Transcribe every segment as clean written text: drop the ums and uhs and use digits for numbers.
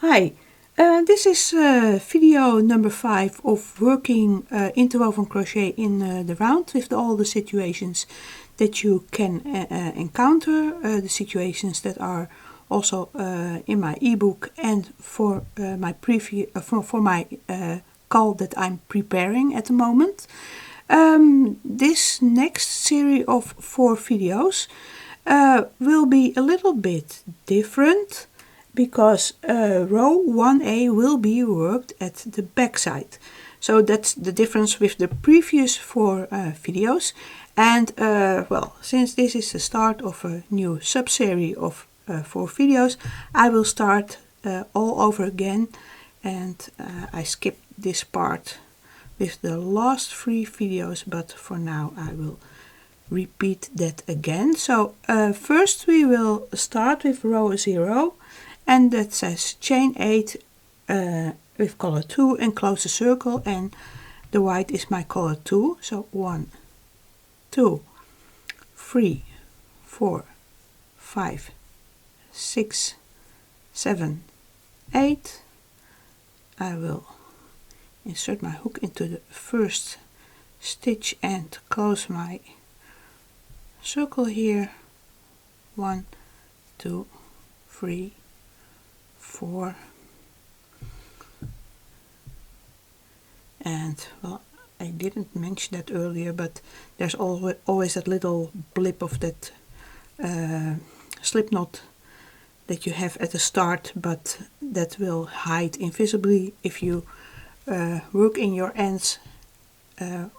Hi, this is video number 5 of working interwoven crochet in the round with all the situations that you can encounter, the situations that are also in my ebook and for my call that I'm preparing at the moment. This next series of 4 videos will be a little bit different, because row 1A will be worked at the back side. So that's the difference with the previous 4 videos. And well, since this is the start of a new sub-series of 4 videos, I will start all over again, and I skipped this part with the last 3 videos, but for now I will repeat that again. So first we will start with row 0, and that says chain 8 with color 2 and close the circle, and the white is my color 2. So 1, 2, 3, 4, 5, 6, 7, 8. I will insert my hook into the first stitch and close my circle here. 1, 2, 3, 4, and well, I didn't mention that earlier, but there's always that little blip of that slip knot that you have at the start, but that will hide invisibly if you work in your ends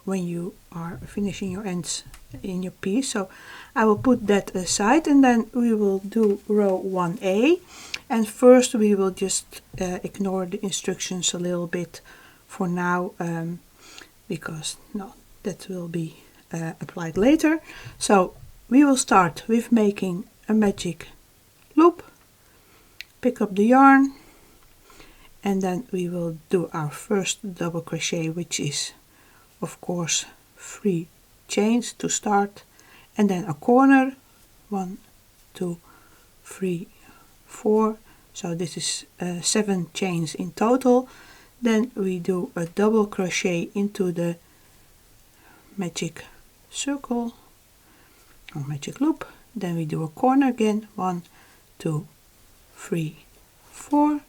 when you are finishing your ends in your piece. So I will put that aside, and then we will do row 1A. And first we will just ignore the instructions a little bit for now, because no, that will be applied later. So we will start with making a magic loop, pick up the yarn, and then we will do our first double crochet, which is of course 3 chains to start, and then a corner. 1, 2, 3, 4. So this is 7 chains in total. Then we do a double crochet into the magic circle or magic loop. Then we do a corner again. 1, 2, 3, 4.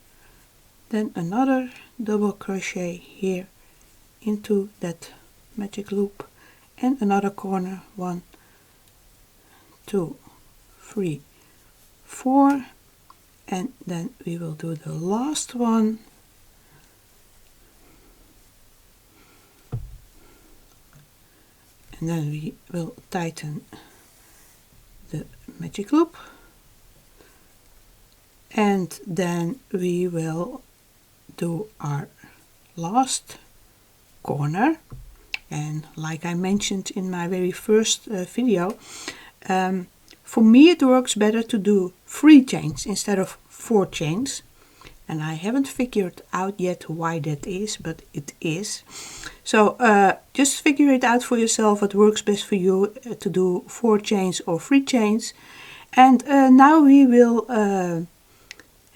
Then another double crochet here into that magic loop, and another corner. 1, 2, 3, 4. And then we will do the last one, and then we will tighten the magic loop, and then we will do our last corner. And like I mentioned in my very first video, for me it works better to do 3 chains instead of 4 chains, and I haven't figured out yet why that is, but it is. So just figure it out for yourself, what works best for you, to do 4 chains or 3 chains. And now we will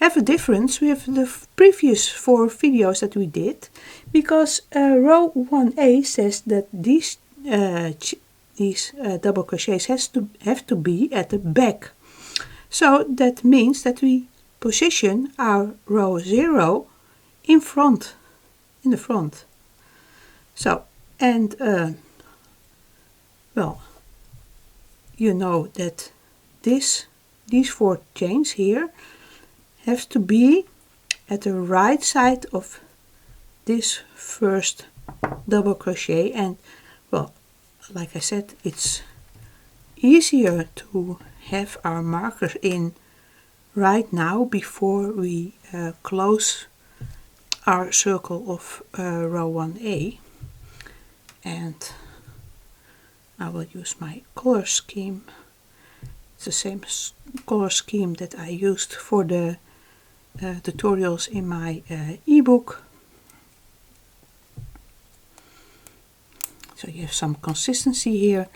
have a difference with the previous 4 videos that we did, because row 1A says that these double crochets have to be at the back. So that means that we position our row 0 in the front. So, and well, you know that these 4 chains here have to be at the right side of this first double crochet. And well, like I said, it's easier to have our markers in right now before we close our circle of row 1A. And I will use my color scheme. It's the same color scheme that I used for the tutorials in my ebook. So you have some consistency here.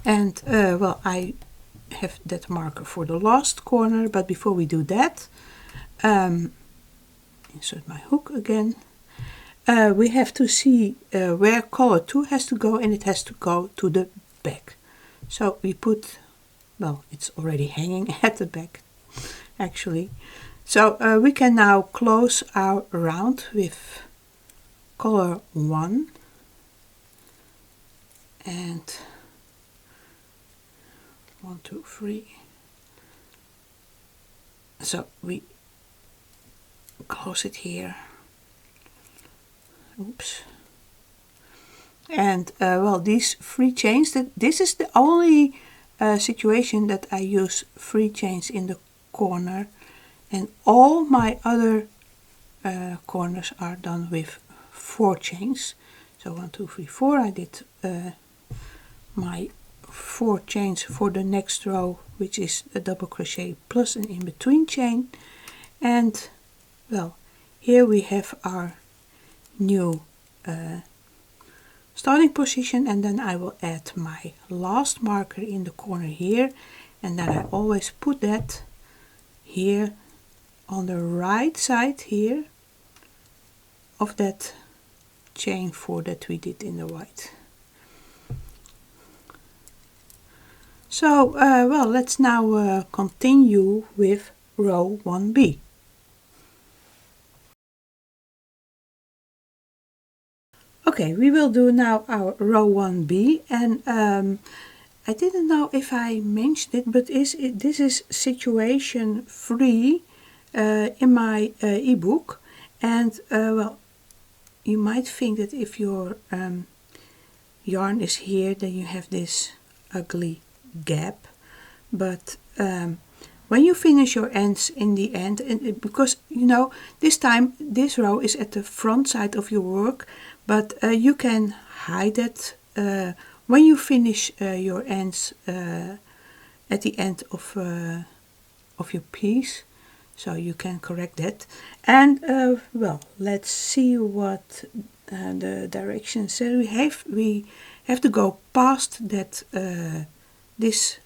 And well, I have that marker for the last corner, but before we do that, insert my hook again. We have to see where color 2 has to go, and it has to go to the back. So we put, well, it's already hanging at the back actually. So we can now close our round with color 1 and 1, 2, 3. So we close it here. Oops. And well, these 3 chains, this is the only situation that I use 3 chains in the corner, and all my other corners are done with 4 chains. So 1, 2, 3, 4. I did my 4 chains for the next row, which is a double crochet plus an in-between chain. And well, here we have our new starting position, and then I will add my last marker in the corner here, and then I always put that here on the right side here of that chain 4 that we did in the white. So well, let's now continue with row 1B. Okay, we will do now our row 1B, and I didn't know if I mentioned it, but this is situation 3 in my ebook. And well, you might think that if your yarn is here, then you have this ugly gap, but when you finish your ends in the end, and because you know this time this row is at the front side of your work, but you can hide it when you finish your ends at the end of your piece, so you can correct that. And well, let's see what the directions say. We have to go past that this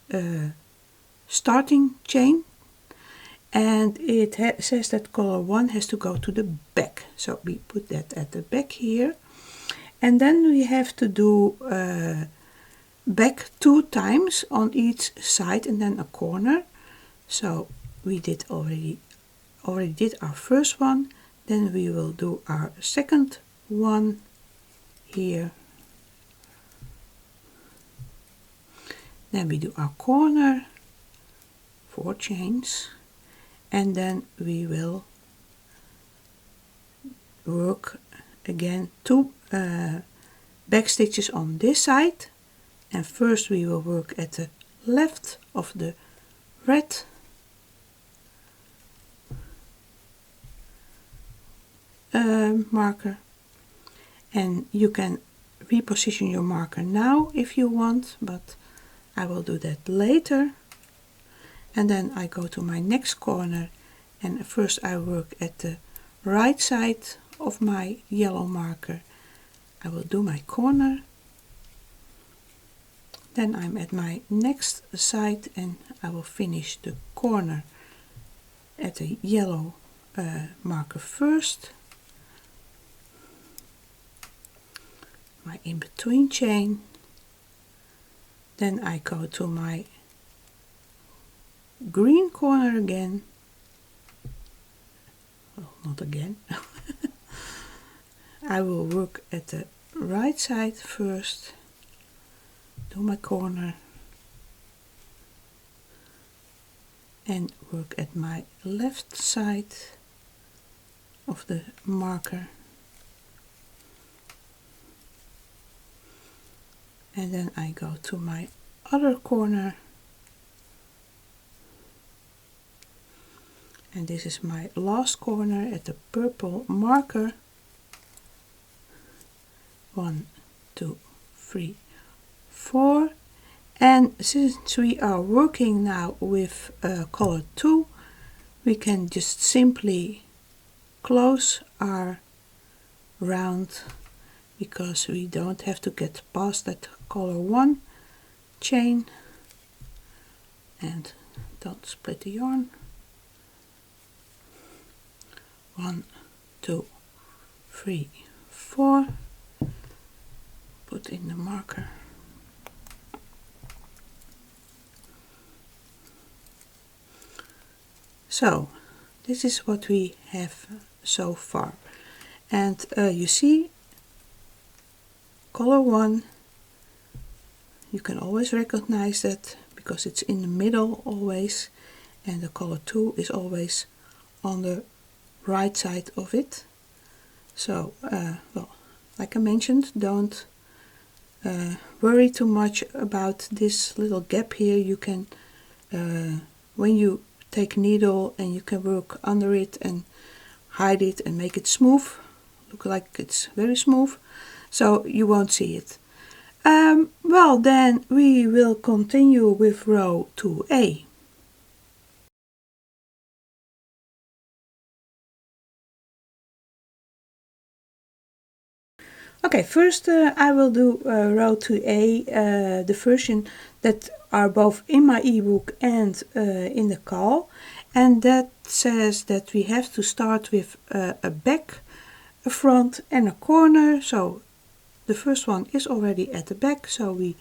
starting chain, and it says that color 1 has to go to the back, so we put that at the back here. And then we have to do back 2 times on each side and then a corner. So we did already did our first one, then we will do our second one here, then we do our corner, 4 chains, and then we will work again 2 back stitches on this side, and first we will work at the left of the red marker, and you can reposition your marker now if you want, but I will do that later. And then I go to my next corner, and first I work at the right side of my yellow marker. I will do my corner, then I'm at my next side and I will finish the corner at the yellow marker first, my in-between chain, then I go to my green corner again, well, not again. I will work at the right side first, do my corner, and work at my left side of the marker, and then I go to my other corner, and this is my last corner at the purple marker. 1, 2, 3, 4. And since we are working now with color 2, we can just simply close our round, because we don't have to get past that color 1 chain. And don't split the yarn. 1, 2, 3, 4. Put in the marker. So this is what we have so far, and you see color 1, you can always recognize that because it's in the middle always, and the color 2 is always on the right side of it. So well, like I mentioned, don't worry too much about this little gap here. You can when you take needle, and you can work under it and hide it and make it smooth, look like it's very smooth, so you won't see it. Well, then we will continue with row 2A. Okay, first I will do row 2A, the version that are both in my ebook and in the call, and that says that we have to start with a back, a front and a corner. So the first one is already at the back, so we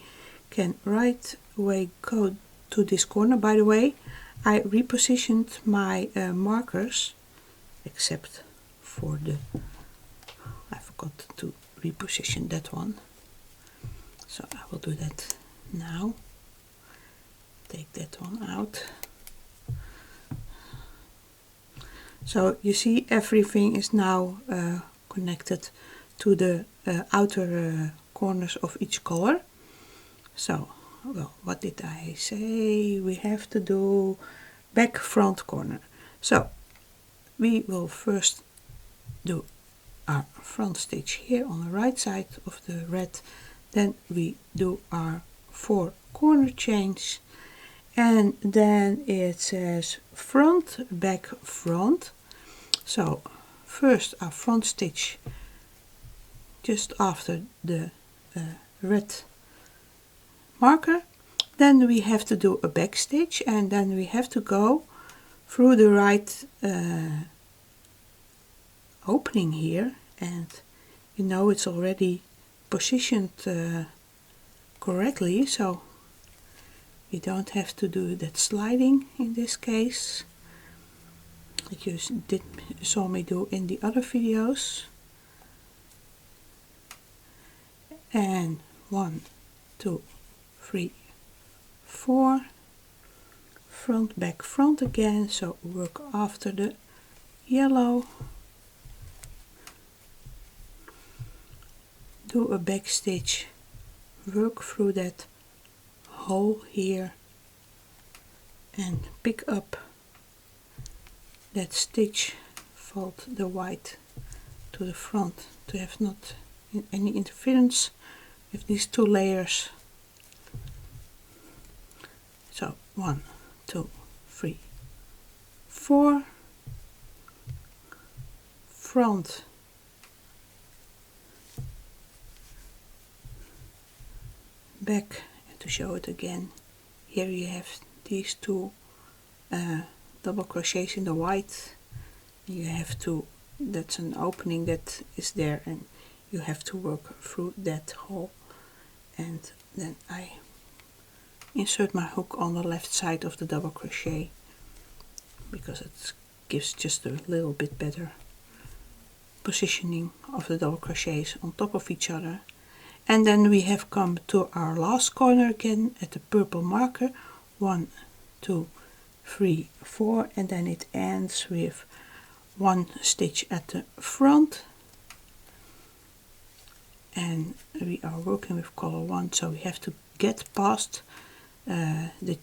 can right away go to this corner. By the way, I repositioned my markers, except for the, I forgot to reposition that one, so I will do that now. Take that one out. So you see everything is now connected to the outer corners of each color. So, well, what did I say? We have to do back, front, corner. So we will first do our front stitch here on the right side of the red, then we do our 4 corner chains, and then it says front, back, front. So first our front stitch just after the red marker, then we have to do a back stitch, and then we have to go through the right opening here, and you know it's already positioned correctly, so you don't have to do that sliding in this case that you saw me do in the other videos. And 1, 2, 3, 4, front, back, front again, so work after the yellow, do a back stitch, work through that hole here, and pick up that stitch, fold the white to the front to have not any interference with these 2 layers. So 1, 2, 3, 4, front, back, and to show it again, here you have these 2 double crochets in the white. You have to, that's an opening that is there, and you have to work through that hole, and then I insert my hook on the left side of the double crochet because it gives just a little bit better positioning of the double crochets on top of each other. And then we have come to our last corner again at the purple marker, 1, 2, 3, 4, and then it ends with 1 stitch at the front, and we are working with color 1, so we have to get past the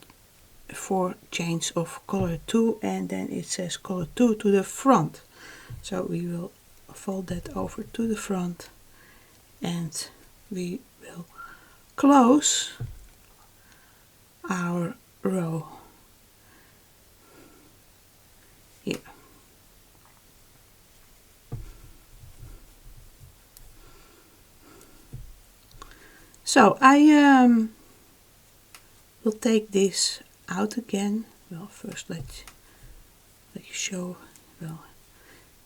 4 chains of color 2, and then it says color 2 to the front, so we will fold that over to the front, and we will close our row here. So I will take this out again. Well, first let you show. Well,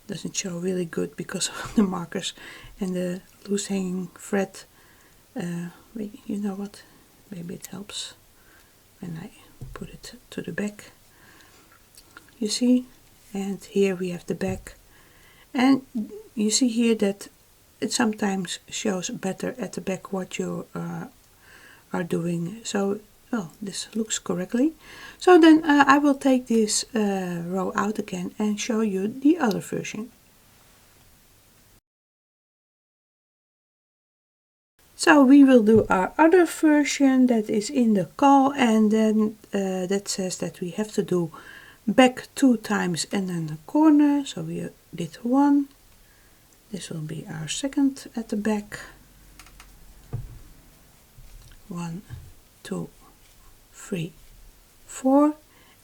doesn't show really good because of the markers and the loose hanging thread. Wait, you know what? Maybe it helps when I put it to the back. You see? And here we have the back. And you see here that it sometimes shows better at the back what you are doing. So, well, this looks correctly. So then I will take this row out again and show you the other version. So we will do our other version that is in the call, and then that says that we have to do back 2 times and then a corner. So we did 1. This will be our second at the back. 1, 2, 3, 4,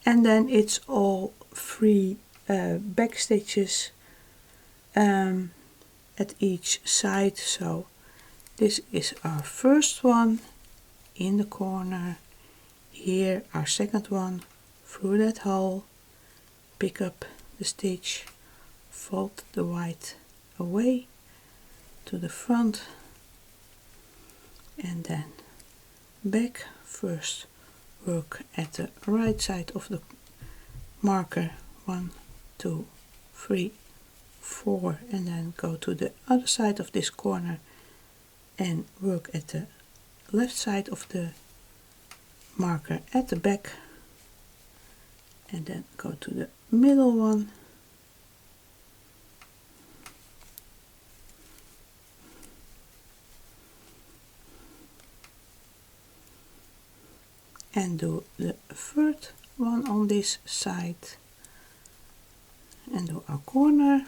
and then it's all 3 back stitches at each side. So this is our first one in the corner, here our second one through that hole, pick up the stitch, fold the white away to the front, and then back. First work at the right side of the marker, 1, 2, 3, 4, and then go to the other side of this corner and work at the left side of the marker at the back, and then go to the middle one, and do the third one on this side and do our corner.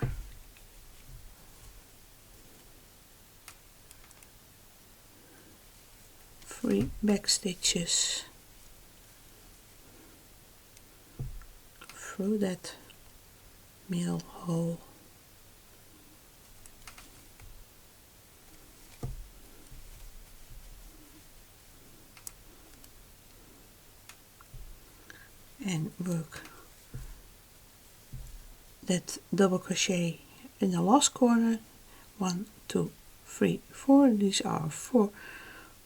Three back stitches through that middle hole, and work that double crochet in the last corner. 1, 2, 3, 4. These are 4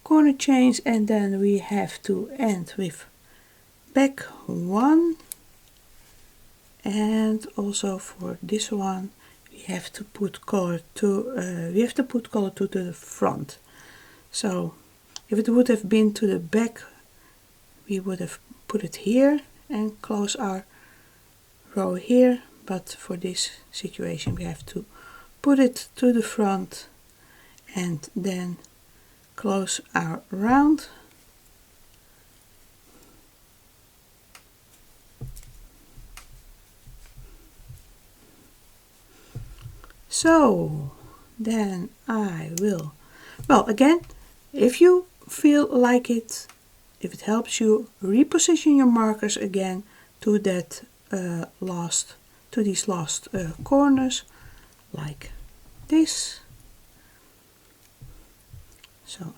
corner chains, and then we have to end with back 1, and also for this one we have to put color to the front. So if it would have been to the back, we would have put it here and close our row here, but for this situation we have to put it to the front and then close our round. So then I will, well, again, if you feel like it, if it helps you, reposition your markers again to that these last corners, like this. So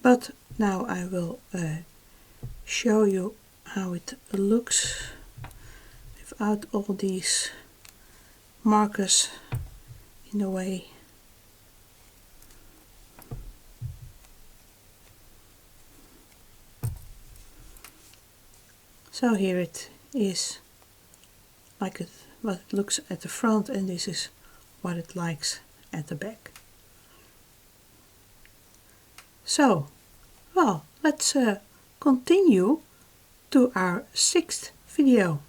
but now I will show you how it looks without all these markers in the way. So here it is, like what it looks at the front, and this is what it likes at the back. So, well, let's continue to our 6th video.